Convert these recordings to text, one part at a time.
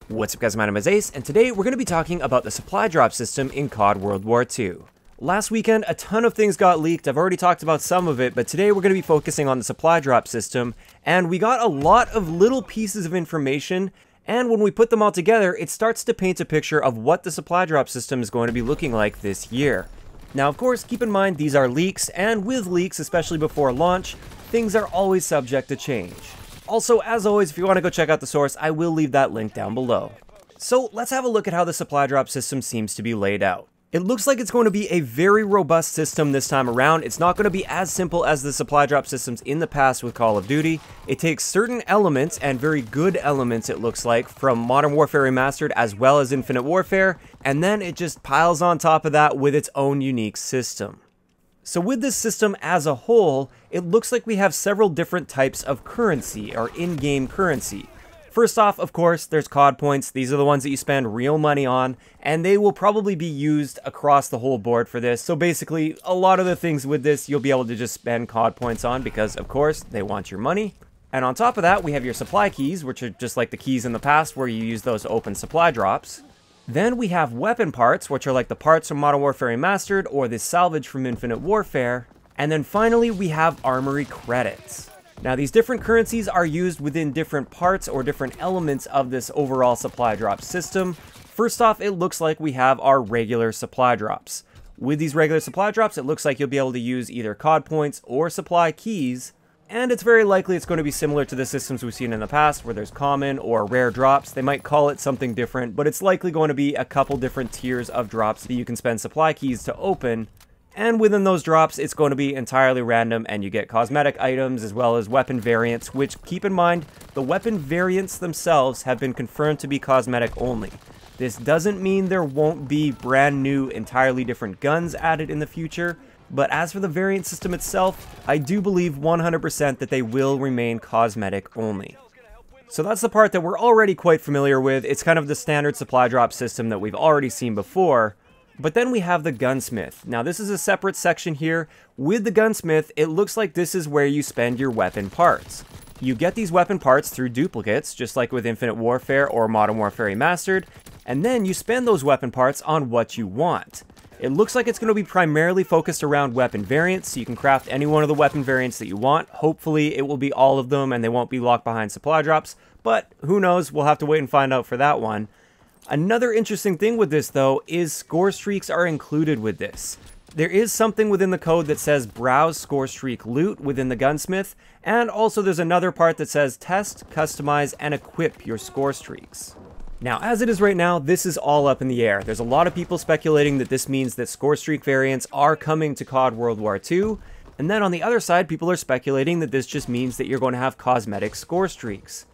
What's up guys, my name is Ace, and today we're going to be talking about the supply drop system in COD World War II. Last weekend, a ton of things got leaked. I've already talked about some of it, but today we're going to be focusing on the supply drop system, and we got a lot of little pieces of information, and when we put them all together, it starts to paint a picture of what the supply drop system is going to be looking like this year. Now, of course, keep in mind these are leaks, and with leaks, especially before launch, things are always subject to change. Also, as always, if you want to go check out the source, I will leave that link down below. So let's have a look at how the supply drop system seems to be laid out. It looks like it's going to be a very robust system this time around. It's not going to be as simple as the supply drop systems in the past with Call of Duty. It takes certain elements, and very good elements it looks like, from Modern Warfare Remastered as well as Infinite Warfare, and then it just piles on top of that with its own unique system. So with this system as a whole, it looks like we have several different types of currency, or in-game currency. First off, of course, there's Cod Points. These are the ones that you spend real money on, and they will probably be used across the whole board for this. So basically, a lot of the things with this, you'll be able to just spend Cod Points on because, of course, they want your money. And on top of that, we have your supply keys, which are just like the keys in the past where you use those to open supply drops. Then we have weapon parts, which are like the parts from Modern Warfare Remastered or the salvage from Infinite Warfare. And then finally, we have Armoury Credits. Now, these different currencies are used within different parts or different elements of this overall supply drop system. First off, it looks like we have our regular supply drops. With these regular supply drops, it looks like you'll be able to use either Cod Points or supply keys. And it's very likely it's going to be similar to the systems we've seen in the past where there's common or rare drops. They might call it something different, but it's likely going to be a couple different tiers of drops that you can spend supply keys to open. And within those drops, it's going to be entirely random, and you get cosmetic items as well as weapon variants, which, keep in mind, the weapon variants themselves have been confirmed to be cosmetic only. This doesn't mean there won't be brand new, entirely different guns added in the future, but as for the variant system itself, I do believe 100% that they will remain cosmetic only. So that's the part that we're already quite familiar with. It's kind of the standard supply drop system that we've already seen before. But then we have the Gunsmith. Now this is a separate section here. With the Gunsmith, it looks like this is where you spend your weapon parts. You get these weapon parts through duplicates, just like with Infinite Warfare or Modern Warfare Remastered, and then you spend those weapon parts on what you want. It looks like it's going to be primarily focused around weapon variants, so you can craft any one of the weapon variants that you want. Hopefully it will be all of them and they won't be locked behind supply drops, but who knows, we'll have to wait and find out for that one. Another interesting thing with this though is score streaks are included with this. There is something within the code that says browse score streak loot within the Gunsmith, and also there's another part that says test, customize, and equip your score streaks. Now, as it is right now, this is all up in the air. There's a lot of people speculating that this means that Scorestreak Variants are coming to COD World War II, and then on the other side, people are speculating that this just means that you're going to have cosmetic score streaks.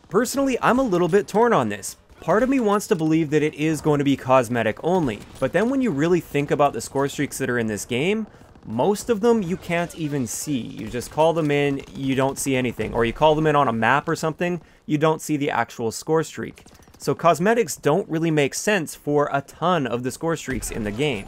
Personally, I'm a little bit torn on this. Part of me wants to believe that it is going to be cosmetic only, but then when you really think about the score streaks that are in this game, most of them you can't even see. You just call them in, you don't see anything, or you call them in on a map or something, you don't see the actual score streak. So cosmetics don't really make sense for a ton of the score streaks in the game.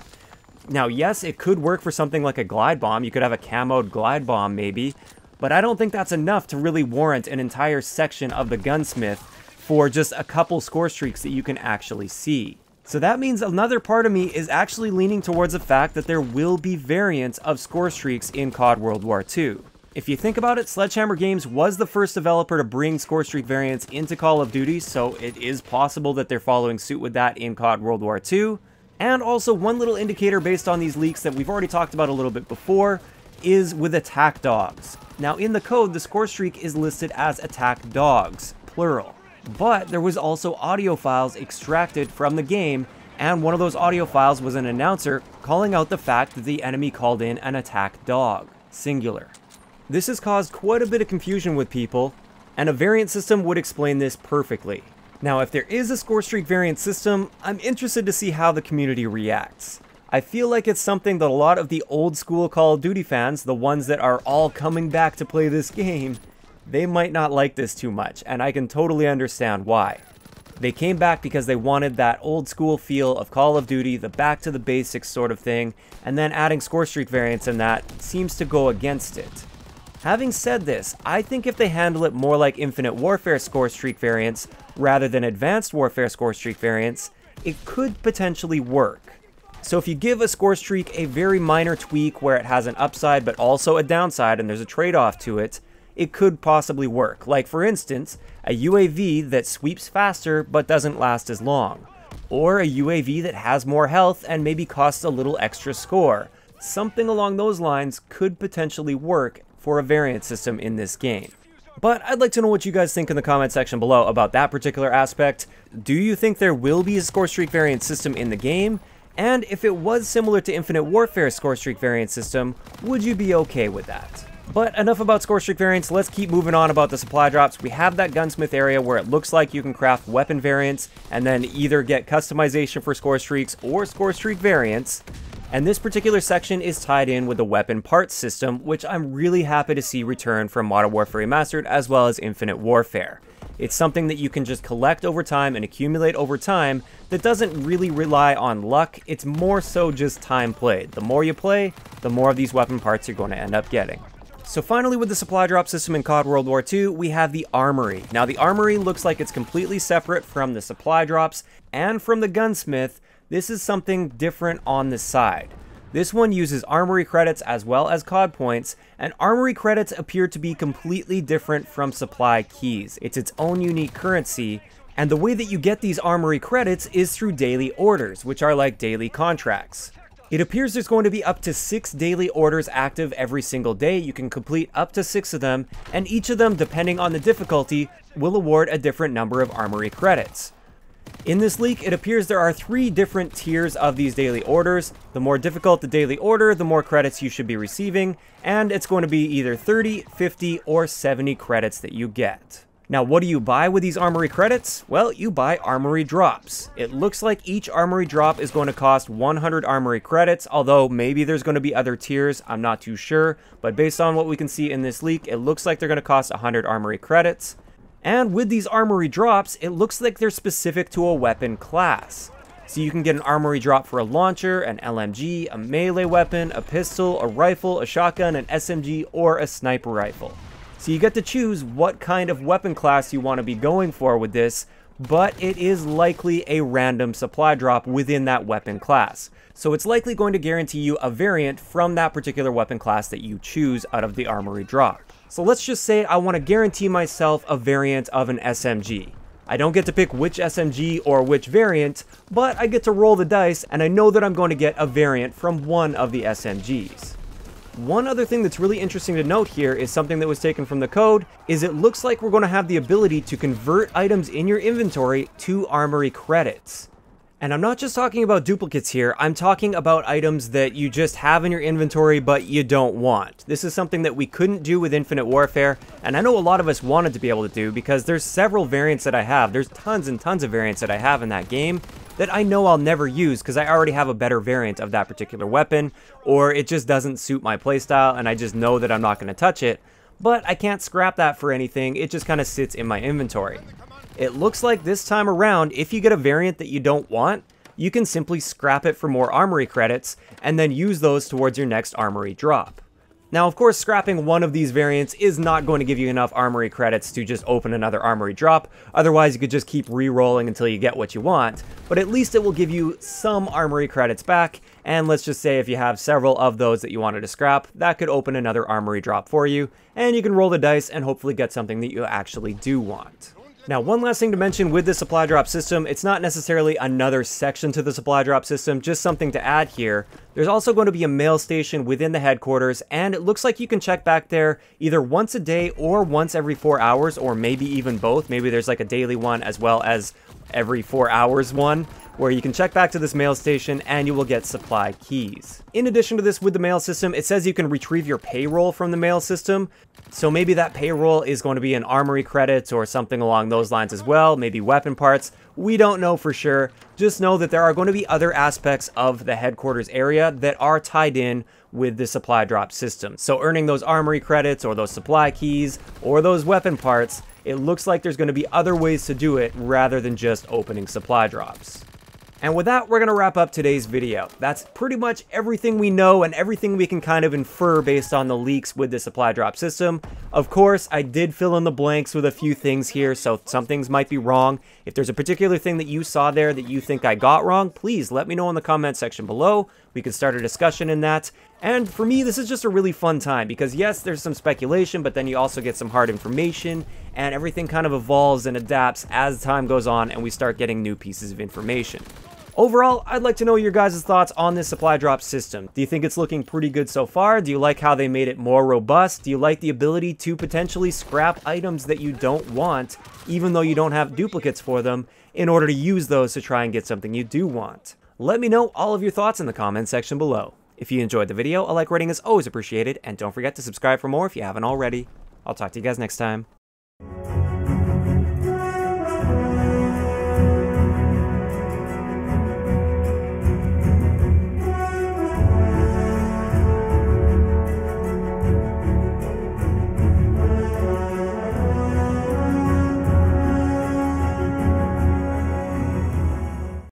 Now, yes, it could work for something like a glide bomb. You could have a camoed glide bomb maybe, but I don't think that's enough to really warrant an entire section of the Gunsmith for just a couple score streaks that you can actually see. So that means another part of me is actually leaning towards the fact that there will be variants of score streaks in COD World War II. If you think about it, Sledgehammer Games was the first developer to bring Scorestreak Variants into Call of Duty, so it is possible that they're following suit with that in COD World War II. And also, one little indicator based on these leaks that we've already talked about a little bit before is with attack dogs. Now in the code, the Scorestreak is listed as attack dogs, plural. But there was also audio files extracted from the game, and one of those audio files was an announcer calling out the fact that the enemy called in an attack dog, singular. This has caused quite a bit of confusion with people, and a variant system would explain this perfectly. Now, if there is a Scorestreak variant system, I'm interested to see how the community reacts. I feel like it's something that a lot of the old school Call of Duty fans, the ones that are all coming back to play this game, they might not like this too much, and I can totally understand why. They came back because they wanted that old school feel of Call of Duty, the back to the basics sort of thing, and then adding Scorestreak variants in that seems to go against it. Having said this, I think if they handle it more like Infinite Warfare Scorestreak Variants rather than Advanced Warfare Scorestreak Variants, it could potentially work. So if you give a Scorestreak a very minor tweak where it has an upside but also a downside and there's a trade-off to it, it could possibly work. Like for instance, a UAV that sweeps faster but doesn't last as long. Or a UAV that has more health and maybe costs a little extra score. Something along those lines could potentially work for a variant system in this game. But I'd like to know what you guys think in the comment section below about that particular aspect. Do you think there will be a Scorestreak variant system in the game? And if it was similar to Infinite Warfare Scorestreak variant system, would you be okay with that? But enough about Scorestreak variants, let's keep moving on about the supply drops. We have that Gunsmith area where it looks like you can craft weapon variants and then either get customization for Scorestreaks or Scorestreak variants. And this particular section is tied in with the weapon parts system, which I'm really happy to see return from Modern Warfare Remastered as well as Infinite Warfare. It's something that you can just collect over time and accumulate over time that doesn't really rely on luck, it's more so just time played. The more you play, the more of these weapon parts you're going to end up getting. So finally, with the supply drop system in COD World War II, we have the Armory. Now the Armory looks like it's completely separate from the supply drops and from the Gunsmith. This is something different on the side. This one uses Armoury Credits as well as Cod Points, and Armoury Credits appear to be completely different from supply keys. It's its own unique currency, and the way that you get these Armoury Credits is through daily orders, which are like daily contracts. It appears there's going to be up to 6 daily orders active every single day. You can complete up to 6 of them, and each of them, depending on the difficulty, will award a different number of Armoury Credits. In this leak, it appears there are 3 different tiers of these daily orders. The more difficult the daily order, the more credits you should be receiving, and it's going to be either 30, 50, or 70 credits that you get. Now, what do you buy with these Armoury Credits? Well, you buy Armory Drops. It looks like each Armory Drop is going to cost 100 Armory Credits, although maybe there's going to be other tiers, I'm not too sure, but based on what we can see in this leak, it looks like they're going to cost 100 Armory Credits. And with these Armory Drops, it looks like they're specific to a weapon class. So you can get an Armory Drop for a launcher, an LMG, a melee weapon, a pistol, a rifle, a shotgun, an SMG, or a sniper rifle. So you get to choose what kind of weapon class you want to be going for with this, but it is likely a random supply drop within that weapon class. So it's likely going to guarantee you a variant from that particular weapon class that you choose out of the Armory Drop. So let's just say I want to guarantee myself a variant of an SMG. I don't get to pick which SMG or which variant, but I get to roll the dice and I know that I'm going to get a variant from one of the SMGs. One other thing that's really interesting to note here is something that was taken from the code, is it looks like we're going to have the ability to convert items in your inventory to Armory Credits. And I'm not just talking about duplicates here, I'm talking about items that you just have in your inventory but you don't want. This is something that we couldn't do with Infinite Warfare, and I know a lot of us wanted to be able to do because there's several variants that I have. There's tons and tons of variants that I have in that game that I know I'll never use because I already have a better variant of that particular weapon, or it just doesn't suit my playstyle and I just know that I'm not going to touch it. But I can't scrap that for anything, it just kind of sits in my inventory. It looks like this time around, if you get a variant that you don't want, you can simply scrap it for more Armory Credits and then use those towards your next Armory Drop. Now, of course, scrapping one of these variants is not going to give you enough Armory Credits to just open another Armory Drop, otherwise you could just keep re-rolling until you get what you want, but at least it will give you some Armory Credits back, and let's just say if you have several of those that you wanted to scrap, that could open another Armory Drop for you, and you can roll the dice and hopefully get something that you actually do want. Now, one last thing to mention with the supply drop system, it's not necessarily another section to the supply drop system, just something to add here. There's also going to be a mail station within the headquarters, and it looks like you can check back there either once a day or once every 4 hours, or maybe even both. Maybe there's like a daily one as well as every 4 hours one, where you can check back to this mail station and you will get supply keys. In addition to this, with the mail system, it says you can retrieve your payroll from the mail system. So maybe that payroll is going to be an Armory Credits or something along those lines as well, maybe weapon parts. We don't know for sure. Just know that there are going to be other aspects of the headquarters area that are tied in with the supply drop system. So earning those Armory Credits or those supply keys or those weapon parts, it looks like there's going to be other ways to do it rather than just opening supply drops. And with that, we're going to wrap up today's video. That's pretty much everything we know and everything we can kind of infer based on the leaks with the supply drop system. Of course, I did fill in the blanks with a few things here, so some things might be wrong. If there's a particular thing that you saw there that you think I got wrong, please let me know in the comment section below. We can start a discussion in that. And for me, this is just a really fun time because yes, there's some speculation, but then you also get some hard information and everything kind of evolves and adapts as time goes on and we start getting new pieces of information. Overall, I'd like to know your guys' thoughts on this supply drop system. Do you think it's looking pretty good so far? Do you like how they made it more robust? Do you like the ability to potentially scrap items that you don't want, even though you don't have duplicates for them, in order to use those to try and get something you do want? Let me know all of your thoughts in the comment section below. If you enjoyed the video, a like rating is always appreciated, and don't forget to subscribe for more if you haven't already. I'll talk to you guys next time.